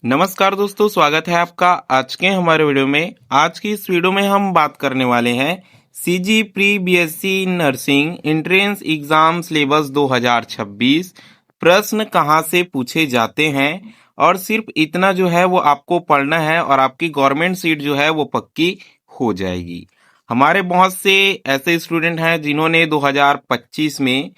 नमस्कार दोस्तों, स्वागत है आपका आज के हमारे वीडियो में। आज की इस वीडियो में हम बात करने वाले हैं CG pre BSc nursing entrance exam syllabus 2026 प्रश्न कहां से पूछे जाते हैं। और सिर्फ इतना जो है वो आपको पढ़ना है और आपकी गवर्नमेंट सीट जो है वो पक्की हो जाएगी। हमारे बहुत से ऐसे स्टूडेंट हैं जिन्होंने 2025 में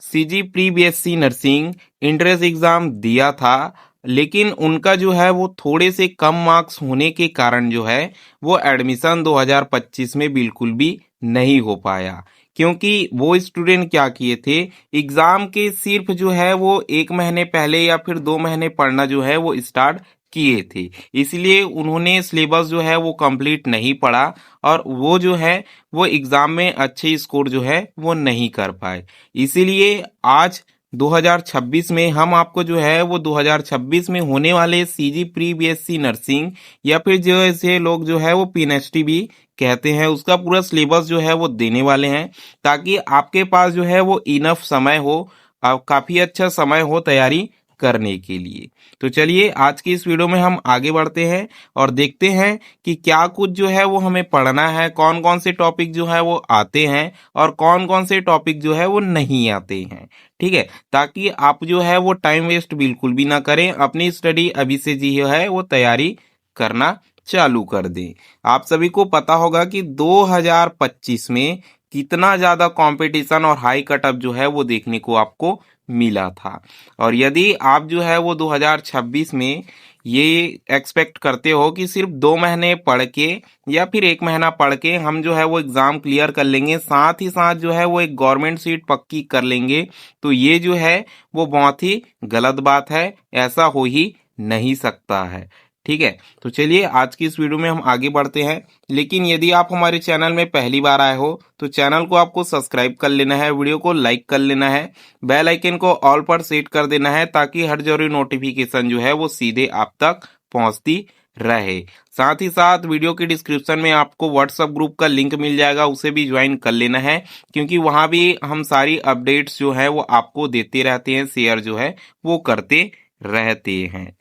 CG pre BSc nursing entrance exam दिया था, लेकिन उनका जो है वो थोड़े से कम मार्क्स होने के कारण जो है वो एडमिशन 2025 में बिल्कुल भी नहीं हो पाया। क्योंकि वो स्टूडेंट क्या किए थे, एग्जाम के सिर्फ जो है वो 1 महीने पहले या फिर 2 महीने पढ़ना जो है वो स्टार्ट किए थे। इसलिए उन्होंने सिलेबस जो है वो कंप्लीट नहीं पढ़ा और वो जो है वो एग्जाम में अच्छे स्कोर जो है वो नहीं कर पाए। इसीलिए आज 2026 में हम आपको जो है वो 2026 में होने वाले सीजी प्री बीएससी नर्सिंग या फिर जो ऐसे लोग जो है वो पीएनएचटी भी कहते हैं, उसका पूरा सिलेबस जो है वो देने वाले हैं, ताकि आपके पास जो है वो इनफ समय हो, काफी अच्छा समय हो तैयारी करने के लिए। तो चलिए आज की इस वीडियो में हम आगे बढ़ते हैं और देखते हैं कि क्या कुछ जो है वो हमें पढ़ना है, कौन कौन से टॉपिक जो है वो आते हैं और कौन कौन से टॉपिक जो है वो नहीं आते हैं। ठीक है, ताकि आप जो है वो टाइम वेस्ट बिल्कुल भी ना करें, अपनी स्टडी अभी से जो है वो तैयारी करना चालू कर दें। आप सभी को पता होगा कि 2025 में कितना ज्यादा कंपटीशन और हाई कटअप जो है वो देखने को आपको मिला था। और यदि आप जो है वो 2026 में ये एक्सपेक्ट करते हो कि सिर्फ 2 महीने पढ़ के या फिर 1 महीना पढ़ के हम जो है वो एग्जाम क्लियर कर लेंगे, साथ ही साथ जो है वो एक गवर्नमेंट सीट पक्की कर लेंगे, तो ये जो है वो बहुत ही गलत बात है। ऐसा हो ही नहीं सकता है। ठीक है, तो चलिए आज की इस वीडियो में हम आगे बढ़ते हैं। लेकिन यदि आप हमारे चैनल में पहली बार आए हो तो चैनल को आपको सब्सक्राइब कर लेना है, वीडियो को लाइक कर लेना है, बेल आइकन को ऑल पर सेट कर देना है, ताकि हर जरूरी नोटिफिकेशन जो है वो सीधे आप तक पहुंचती रहे। साथ ही साथ वीडियो के डिस्क्रिप्शन में आपको व्हाट्सएप ग्रुप का लिंक मिल जाएगा, उसे भी ज्वाइन कर लेना है, क्योंकि वहां भी हम सारी अपडेट्स जो है वो आपको देते रहते हैं, शेयर जो है वो करते रहते हैं।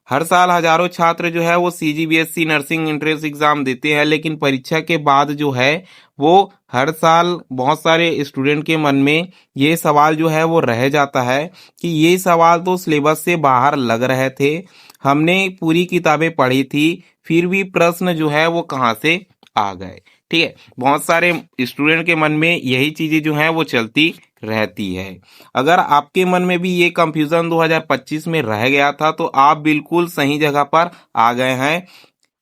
हर साल हजारों छात्र जो है वो सीजीबीएसई नर्सिंग एंट्रेंस एग्जाम देते हैं, लेकिन परीक्षा के बाद जो है वो हर साल बहुत सारे स्टूडेंट के मन में ये सवाल जो है वो रह जाता है कि ये सवाल तो सिलेबस से बाहर लग रहे थे, हमने पूरी किताबें पढ़ी थी, फिर भी प्रश्न जो है वो कहाँ से आ गए। ठीक है, बहुत सारे स्टूडेंट के मन में यही चीजें जो है वो चलती रहती है। अगर आपके मन में भी ये कंफ्यूजन 2025 में रह गया था तो आप बिल्कुल सही जगह पर आ गए हैं।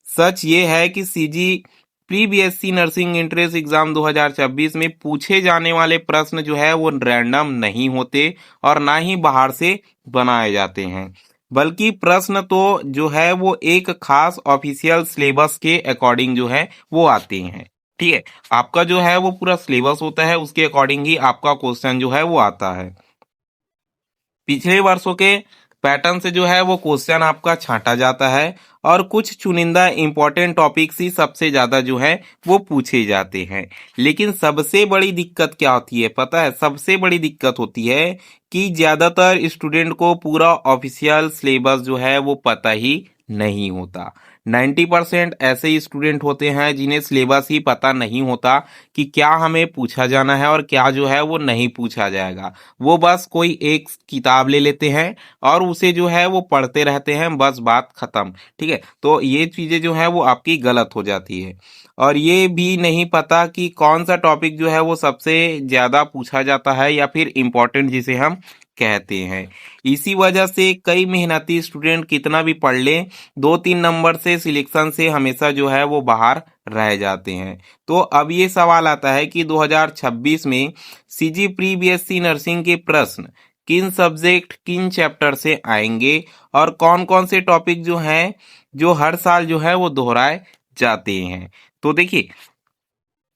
सच ये है कि CG pre BSc nursing entrance exam 2026 में पूछे जाने वाले प्रश्न जो है वो रैंडम नहीं होते और ना ही बाहर से बनाए जाते हैं, बल्कि प्रश्न तो जो है वो एक खास ऑफिशियल सिलेबस के अकॉर्डिंग जो है वो आते हैं। ठीक है, आपका जो है वो पूरा सिलेबस होता है, उसके अकॉर्डिंग ही आपका क्वेश्चन जो है वो आता है। पिछले वर्षों के पैटर्न से जो है वो क्वेश्चन आपका छांटा जाता है और कुछ चुनिंदा इंपॉर्टेंट टॉपिक्स ही सबसे ज्यादा जो है वो पूछे जाते हैं। लेकिन सबसे बड़ी दिक्कत क्या होती है पता है? सबसे बड़ी दिक्कत होती है कि ज्यादातर स्टूडेंट को पूरा ऑफिशियल सिलेबस जो है वो पता ही नहीं होता। 90% ऐसे ही स्टूडेंट होते हैं जिन्हें सिलेबस ही पता नहीं होता कि क्या हमें पूछा जाना है और क्या जो है वो नहीं पूछा जाएगा। वो बस कोई एक किताब ले लेते हैं और उसे जो है वो पढ़ते रहते हैं, बस बात खत्म। ठीक है, तो ये चीजें जो है वो आपकी गलत हो जाती है। और ये भी नहीं पता कि कौन सा टॉपिक जो है वो सबसे ज्यादा पूछा जाता है या फिर इम्पोर्टेंट जिसे हम कहते हैं। इसी वजह से कई मेहनती स्टूडेंट कितना भी पढ़ लें, 2-3 नंबर से सिलेक्शन से हमेशा जो है वो बाहर रह जाते हैं। तो अब ये सवाल आता है कि 2026 में सीजी प्री बीएससी नर्सिंग के प्रश्न किन सब्जेक्ट किन चैप्टर से आएंगे और कौन कौन से टॉपिक जो हैं जो हर साल जो है वो दोहराए जाते हैं। तो देखिए,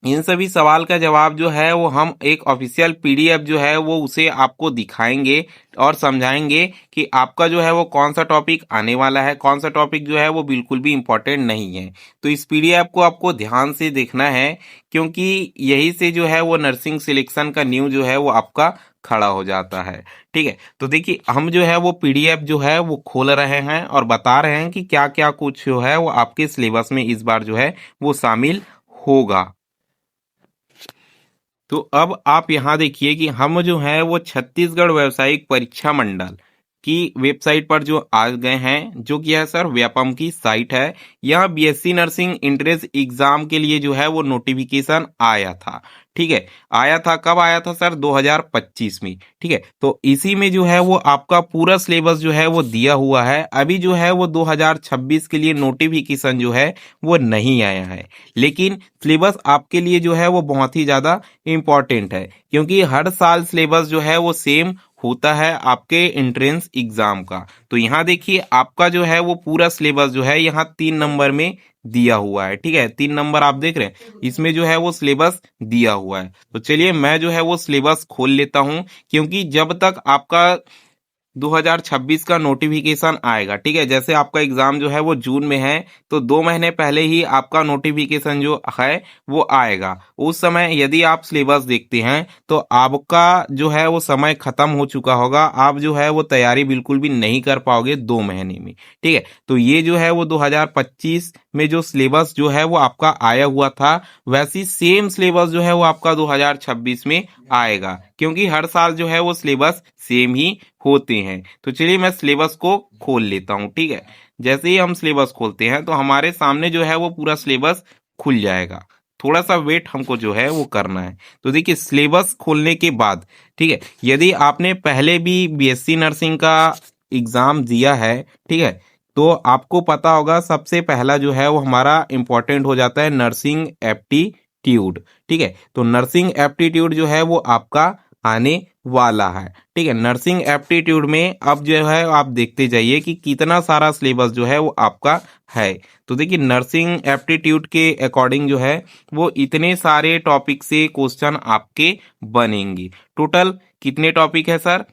इन सभी सवाल का जवाब जो है वो हम एक ऑफिशियल पीडीएफ जो है वो उसे आपको दिखाएंगे और समझाएंगे कि आपका जो है वो कौन सा टॉपिक आने वाला है, कौन सा टॉपिक जो है वो बिल्कुल भी इम्पोर्टेंट नहीं है। तो इस पीडीएफ को आपको ध्यान से देखना है, क्योंकि यही से जो है वो नर्सिंग सिलेक्शन का न्यू जो है वो आपका खड़ा हो जाता है। ठीक है, तो देखिए हम जो है वो पीडीएफ जो है वो खोल रहे हैं और बता रहे हैं कि क्या क्या कुछ जो है वो आपके सिलेबस में इस बार जो है वो शामिल होगा। तो अब आप यहाँ देखिए कि हम जो है वो छत्तीसगढ़ व्यावसायिक परीक्षा मंडल की वेबसाइट पर जो आ गए हैं, जो कि है सर व्यापम की साइट है। यहाँ बीएससी नर्सिंग एंट्रेंस एग्जाम के लिए जो है वो नोटिफिकेशन आया था। ठीक है, आया था, कब आया था सर? 2025 में। ठीक है, तो इसी में जो है वो आपका पूरा सिलेबस जो है वो दिया हुआ है। अभी जो है वो 2026 के लिए नोटिफिकेशन जो है वो नहीं आया है, लेकिन सिलेबस आपके लिए जो है वो बहुत ही ज्यादा इम्पॉर्टेंट है, क्योंकि हर साल सिलेबस जो है वो सेम होता है आपके एंट्रेंस एग्जाम का। तो यहाँ देखिए आपका जो है वो पूरा सिलेबस जो है यहाँ 3 नंबर में दिया हुआ है। ठीक है, 3 नंबर आप देख रहे हैं, इसमें जो है वो सिलेबस दिया हुआ है। तो चलिए मैं जो है वो सिलेबस खोल लेता हूं, क्योंकि जब तक आपका 2026 का नोटिफिकेशन आएगा, ठीक है, जैसे आपका एग्जाम जो है वो जून में है, तो 2 महीने पहले ही आपका नोटिफिकेशन जो है वो आएगा। उस समय यदि आप सिलेबस देखते हैं तो आपका जो है वो समय खत्म हो चुका होगा, आप जो है वो तैयारी बिल्कुल भी नहीं कर पाओगे 2 महीने में। ठीक है, तो ये जो है वो 2025 में जो सिलेबस जो है वो आपका आया हुआ था, वैसी सेम सिलेबस जो है वो आपका 2026 में आएगा, क्योंकि हर साल जो है वो सिलेबस सेम ही होते हैं। तो चलिए मैं सिलेबस को खोल लेता हूं। ठीक है, जैसे ही हम सिलेबस खोलते हैं तो हमारे सामने जो है वो पूरा सिलेबस खुल जाएगा। थोड़ा सा वेट हमको जो है वो करना है। तो देखिए सिलेबस खोलने के बाद, ठीक है, यदि आपने पहले भी बीएससी नर्सिंग का एग्जाम दिया है, ठीक है, तो आपको पता होगा सबसे पहला जो है वो हमारा इंपॉर्टेंट हो जाता है नर्सिंग एप्टीट्यूड। ठीक है, तो नर्सिंग एप्टीट्यूड जो है वो आपका आने वाला है। ठीक है, नर्सिंग एप्टीट्यूड में अब जो है आप देखते जाइए कि कितना सारा सिलेबस जो है वो आपका है। तो देखिए नर्सिंग एप्टीट्यूड के अकॉर्डिंग जो है वो इतने सारे टॉपिक से क्वेश्चन आपके बनेंगे। टोटल कितने टॉपिक है सर?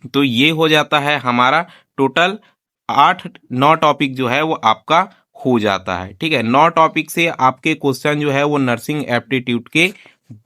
तो ये हो जाता है हमारा टोटल 8-9 टॉपिक जो है वो आपका हो जाता है। ठीक है, 9 टॉपिक से आपके क्वेश्चन जो है वो नर्सिंग एप्टीट्यूड के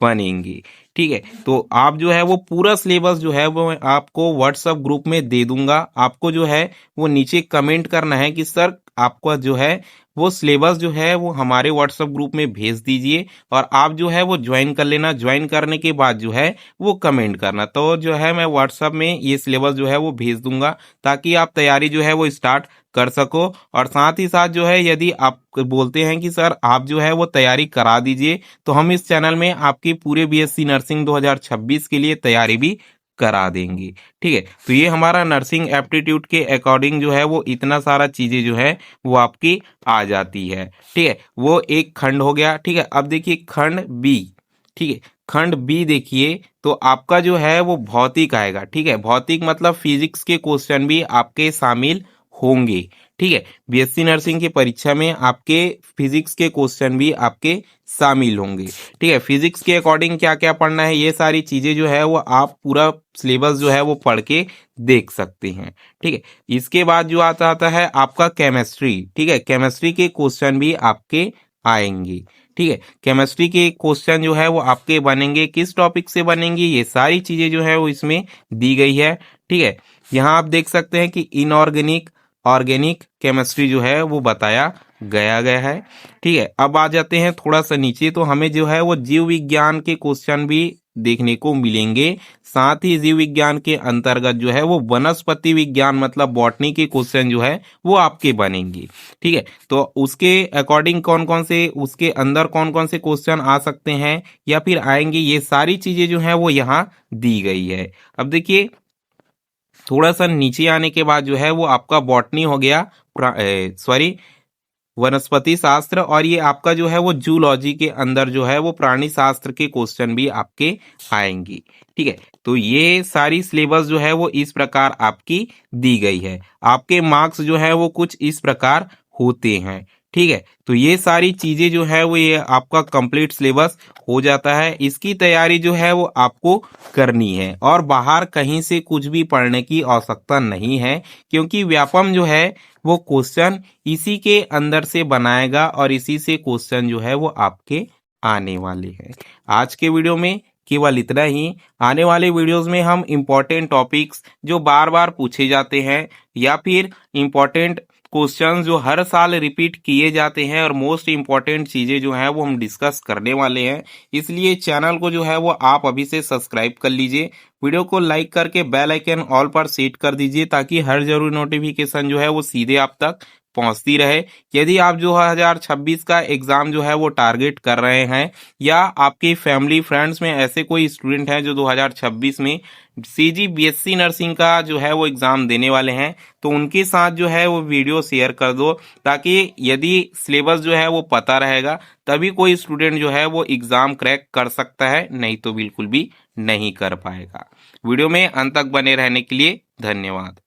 बनेंगे। ठीक है, तो आप जो है वो पूरा सिलेबस जो है वो मैं आपको व्हाट्सएप ग्रुप में दे दूंगा। आपको जो है वो नीचे कमेंट करना है कि सर आपका जो है वो सिलेबस जो है वो हमारे व्हाट्सएप ग्रुप में भेज दीजिए, और आप जो है वो ज्वाइन कर लेना। ज्वाइन करने के बाद जो है वो कमेंट करना, तो जो है मैं व्हाट्सएप में ये सिलेबस जो है वो भेज दूंगा, ताकि आप तैयारी जो है वो स्टार्ट कर सको। और साथ ही साथ जो है यदि आप बोलते हैं कि सर आप जो है वो तैयारी करा दीजिए, तो हम इस चैनल में आपकी पूरे बीएससी नर्सिंग 2026 के लिए तैयारी भी करा देंगे। ठीक है, तो ये हमारा नर्सिंग एप्टीट्यूड के अकॉर्डिंग जो है वो इतना सारा चीजें जो है वो आपकी आ जाती है। ठीक है, वो एक खंड हो गया। ठीक है, अब देखिए खंड बी। ठीक है, खंड बी देखिए तो आपका जो है वो भौतिक आएगा। ठीक है, भौतिक मतलब फिजिक्स के क्वेश्चन भी आपके शामिल होंगे। ठीक है, बीएससी नर्सिंग की परीक्षा में आपके फिजिक्स के क्वेश्चन भी आपके शामिल होंगे। ठीक है, फिजिक्स के अकॉर्डिंग क्या क्या पढ़ना है, ये सारी चीजें जो है वो आप पूरा सिलेबस जो है वो पढ़ के देख सकते हैं। ठीक है, इसके बाद जो आता है आपका केमिस्ट्री। ठीक है, केमिस्ट्री के क्वेश्चन भी आपके आएंगे। ठीक है, केमिस्ट्री के क्वेश्चन जो है वो आपके बनेंगे, किस टॉपिक से बनेंगे ये सारी चीजें जो है वो इसमें दी गई है। ठीक है, यहाँ आप देख सकते हैं कि इनऑर्गेनिक ऑर्गेनिक केमिस्ट्री जो है वो बताया गया है। ठीक है, अब आ जाते हैं थोड़ा सा नीचे, तो हमें जो है वो जीव विज्ञान के क्वेश्चन भी देखने को मिलेंगे। साथ ही जीव विज्ञान के अंतर्गत जो है वो वनस्पति विज्ञान मतलब बॉटनी के क्वेश्चन जो है वो आपके बनेंगे। ठीक है, तो उसके अकॉर्डिंग कौन कौन से, उसके अंदर कौन कौन से क्वेश्चन आ सकते हैं या फिर आएंगे, ये सारी चीजें जो है वो यहाँ दी गई है। अब देखिए थोड़ा सा नीचे आने के बाद जो है वो आपका बॉटनी हो गया, सॉरी वनस्पति शास्त्र, और ये आपका जो है वो जूलॉजी के अंदर जो है वो प्राणी शास्त्र के क्वेश्चन भी आपके आएंगे। ठीक है, तो ये सारी सिलेबस जो है वो इस प्रकार आपकी दी गई है। आपके मार्क्स जो है वो कुछ इस प्रकार होते हैं। ठीक है, तो ये सारी चीजें जो है वो ये आपका कंप्लीट सिलेबस हो जाता है। इसकी तैयारी जो है वो आपको करनी है, और बाहर कहीं से कुछ भी पढ़ने की आवश्यकता नहीं है, क्योंकि व्यापम जो है वो क्वेश्चन इसी के अंदर से बनाएगा और इसी से क्वेश्चन जो है वो आपके आने वाले हैं। आज के वीडियो में केवल इतना ही। आने वाले वीडियोस में हम इम्पोर्टेंट टॉपिक्स जो बार बार पूछे जाते हैं या फिर इम्पोर्टेंट क्वेश्चंस जो हर साल रिपीट किए जाते हैं और मोस्ट इम्पॉर्टेंट चीज़ें जो हैं वो हम डिस्कस करने वाले हैं। इसलिए चैनल को जो है वो आप अभी से सब्सक्राइब कर लीजिए, वीडियो को लाइक करके बेल आइकन ऑल पर सेट कर दीजिए ताकि हर जरूरी नोटिफिकेशन जो है वो सीधे आप तक पहुंचती रहे। यदि आप जो 2026 का एग्जाम जो है वो टारगेट कर रहे हैं या आपकी फैमिली फ्रेंड्स में ऐसे कोई स्टूडेंट हैं जो 2026 में सीजी बीएससी नर्सिंग का जो है वो एग्जाम देने वाले हैं, तो उनके साथ जो है वो वीडियो शेयर कर दो ताकि यदि सिलेबस जो है वो पता रहेगा तभी कोई स्टूडेंट जो है वो एग्जाम क्रैक कर सकता है, नहीं तो बिल्कुल भी नहीं कर पाएगा। वीडियो में अंत तक बने रहने के लिए धन्यवाद।